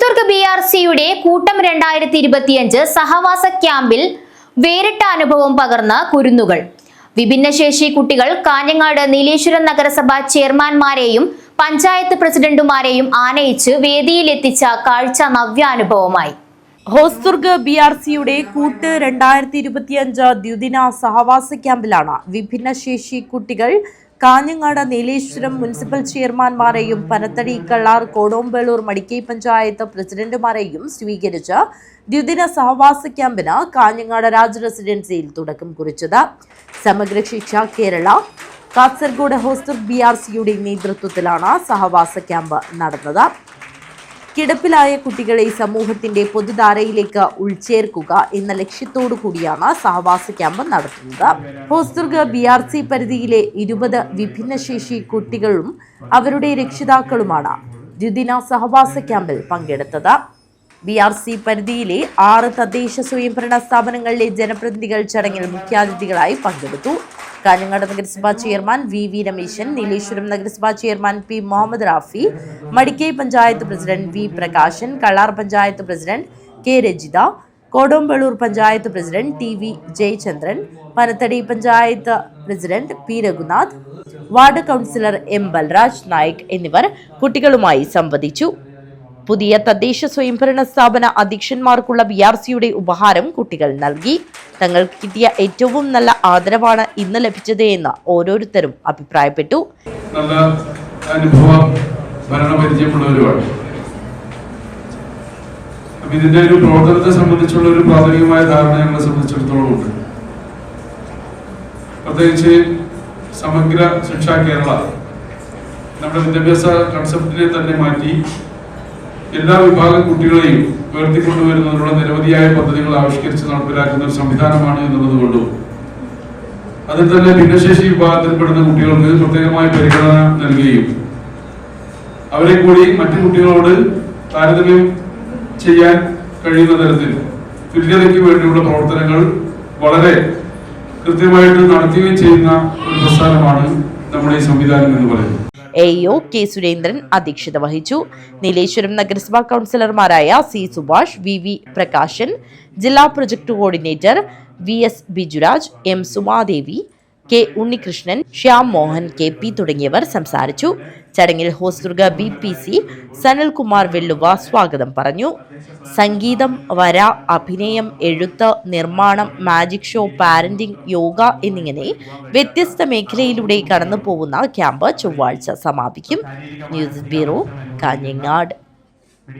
ഹോസ്ദുർഗ് BRCയുടെ കൂട്ടം 2025 സഹവാസ ക്യാമ്പിൽ വേറിട്ട അനുഭവം പകർന്ന കുരുന്നുകൾ. വിഭിന്നശേഷി കുട്ടികൾ കാഞ്ഞങ്ങാട് നീലേശ്വരം നഗരസഭ ചെയർമാൻമാരെയും പഞ്ചായത്ത് പ്രസിഡന്റുമാരെയും ആനയിച്ച് വേദിയിലെത്തിച്ച കാഴ്ച നവ്യാനുഭവമായി. ഹോസ്ദുർഗ് BRCയുടെ കൂട്ട് 2025 ദ്വിദിന സഹവാസ ക്യാമ്പിലാണ് വിഭിന്നശേഷി കുട്ടികൾ കാഞ്ഞങ്ങാട് നീലേശ്വരം മുനിസിപ്പൽ ചെയർമാൻമാരെയും പനത്തടി കള്ളാർ കോടോംബേളൂർ മടിക്കൈ പഞ്ചായത്ത് പ്രസിഡന്റുമാരെയും സ്വീകരിച്ച് ദ്വിദിന സഹവാസ ക്യാമ്പിന് കാഞ്ഞങ്ങാട് രാജ് റെസിഡൻസിയിൽ തുടക്കം കുറിച്ചത്. സമഗ്ര ശിക്ഷ കേരള കാസർഗോഡ് ഹോസ്ദുർഗ് BRCയുടെ നേതൃത്വത്തിലാണ് സഹവാസ ക്യാമ്പ് നടന്നത്. കിടപ്പിലായ കുട്ടികളെ സമൂഹത്തിന്റെ പൊതുധാരയിലേക്ക് ഉൾച്ചേർക്കുക എന്ന ലക്ഷ്യത്തോടു കൂടിയാണ് സഹവാസ ക്യാമ്പ് നടത്തുന്നത്. ഹോസ്ദുർഗ് BRC പരിധിയിലെ 20 വിഭിന്നശേഷി കുട്ടികളും അവരുടെ രക്ഷിതാക്കളുമാണ് ദ്വിദിന സഹവാസ ക്യാമ്പിൽ പങ്കെടുത്തത്. BRC പരിധിയിലെ 6 തദ്ദേശ സ്വയംഭരണ സ്ഥാപനങ്ങളിലെ ജനപ്രതിനിധികൾ ചടങ്ങിൽ മുഖ്യാതിഥികളായി പങ്കെടുത്തു. കാഞ്ഞങ്ങാട് നഗരസഭാ ചെയർമാൻ VV രമേശൻ, നീലേശ്വരം നഗരസഭാ chairman P Muhammad Rafi, Madikai panchayat president V Prakashan, Kallar panchayat president K Rajitha, Kodombelur panchayat president TV Jayachandran, Panathady panchayat president P Raghunath, ward councillor M Balraj Naik എന്നിവർ കുട്ടികളുമായി സംവദിച്ചു. പുതിയ തദ്ദേശ സ്വയംഭരണ സ്ഥാപന അധ്യക്ഷന്മാർക്കുള്ള BRCയുടെ ഉപഹാരം കുട്ടികൾ നൽകി. തങ്ങൾക്ക് കിട്ടിയ ഏറ്റവും നല്ല ആദരവാണ് ഇന്ന് ലഭിച്ചത് എന്ന് ഓരോരുത്തരും അഭിപ്രായപ്പെട്ടു. നല്ല അനുഭവം ഭരണപരിചയമുള്ളവരുമാണ്. ഇതിന്റെ ഒരു പ്രവർത്തനത്തെ സംബന്ധിച്ചുള്ള ഒരു പ്രാഥമികമായ ധാരണ ഞങ്ങളെ സംബന്ധിച്ചിടത്തോളം ഉണ്ട്. പ്രത്യേകിച്ച് സമഗ്ര ശിക്ഷാ കേരള നമ്മുടെ വിദ്യാഭ്യാസ കൺസെപ്റ്റിനെ തന്നെ മാറ്റി എല്ലാ വിഭാഗം കുട്ടികളെയും ഉയർത്തിക്കൊണ്ടുവരുന്നതിനുള്ള നിരവധിയായ പദ്ധതികൾ ആവിഷ്കരിച്ച് നടപ്പിലാക്കുന്ന ഒരു സംവിധാനമാണ് എന്നുള്ളത് കൊണ്ടും അതിൽ തന്നെ ഭിന്നശേഷി വിഭാഗത്തിൽപ്പെടുന്ന കുട്ടികൾക്ക് പ്രത്യേകമായ പരിഗണന നൽകുകയും അവരെ കൂടി മറ്റു കുട്ടികളോട് താരതമ്യം ചെയ്യാൻ കഴിയുന്ന തരത്തിൽ തുല്യതയ്ക്ക് വേണ്ടിയുള്ള പ്രവർത്തനങ്ങൾ വളരെ കൃത്യമായിട്ട് നടത്തുകയും ചെയ്യുന്ന ഒരു പ്രസ്ഥാനമാണ് നമ്മുടെ ഈ സംവിധാനം എന്ന് പറയുന്നത്. AO K സുരേന്ദ്രൻ അധ്യക്ഷത വഹിച്ചു. നീലേശ്വരം നഗരസഭാ കൗൺസിലർമാരായ C സുഭാഷ്, VV പ്രകാശൻ, ജില്ലാ project coordinator VS Bijuraj, M Sumadevi, K Unnikrishnan, Shyam Mohan KP തുടങ്ങിയവർ സംസാരിച്ചു. ചടങ്ങിൽ ഹോസ്ദുർഗ് BPC സനൽകുമാർ വെല്ലുവ സ്വാഗതം പറഞ്ഞു. സംഗീതം, വര, അഭിനയം, എഴുത്ത്, നിർമ്മാണം, മാജിക് ഷോ, പാരന്റിംഗ്, യോഗ എന്നിങ്ങനെ വ്യത്യസ്ത മേഖലയിലൂടെ കടന്നു പോകുന്ന ക്യാമ്പ് ചൊവ്വാഴ്ച സമാപിക്കും. News bureau, Kanhangad.